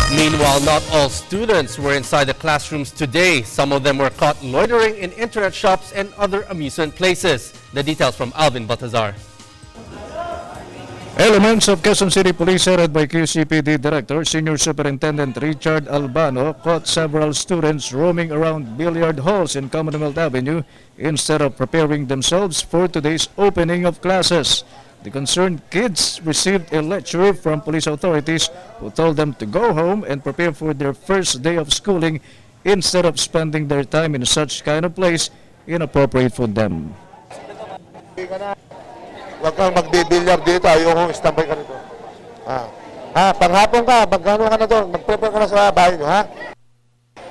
Meanwhile, not all students were inside the classrooms today. Some of them were caught loitering in internet shops and other amusement places. The details from Alvin Baltazar. Elements of Quezon City Police, headed by QCPD Director Senior Superintendent Richard Albano, caught several students roaming around billiard halls in Commonwealth Avenue instead of preparing themselves for today's opening of classes. The concerned kids received a lecture from police authorities who told them to go home and prepare for their first day of schooling instead of spending their time in such kind of place inappropriate for them. Huwag kang magbibilyar dito, ayoko istambay ka rito. Panghapon ka, magkano ka na doon, mag-prepare ka na sa bahay nyo, ha?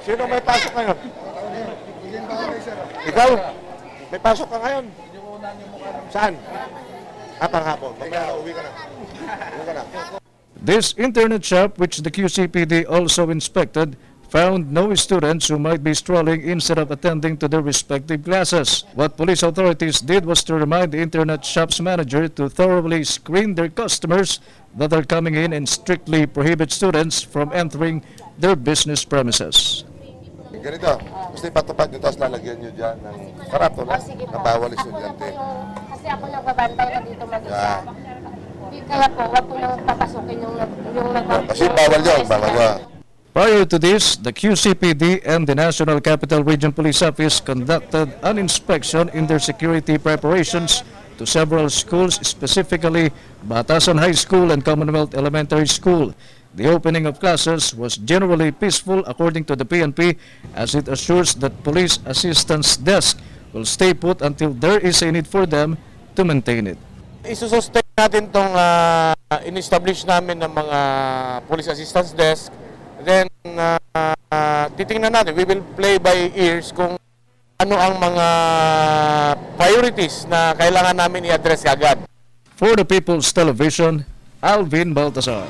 Sino may pasok ngayon? Ikaw? May pasok ka ngayon? Saan? Panghapon. Mamaya uwi ka na. This internet shop, which the QCPD also inspected, found no students who might be strolling instead of attending to their respective classes. What police authorities did was to remind the internet shop's manager to thoroughly screen their customers that are coming in and strictly prohibit students from entering their business premises. Ganito, gusto ipatupad nyo, tapos lalagyan nyo dyan ng karato na bawal estudyante. Kasi ako nagbabantay na dito mag-isa. Kaya po, wag po nang papasukin yung nagpapasukin. Kasi bawal yun, bawal yun. Prior to this, the QCPD and the National Capital Region Police Office conducted an inspection in their security preparations to several schools, specifically Batasan High School and Commonwealth Elementary School. The opening of classes was generally peaceful according to the PNP, as it assures that police assistance desk will stay put until there is a need for them to maintain it. Isussustain natin itong in-establish namin ng mga police assistance desk. Then, titingnan natin, we will play by ears kung ano ang mga priorities na kailangan namin i-address agad. For the People's Television, Alvin Baltazar.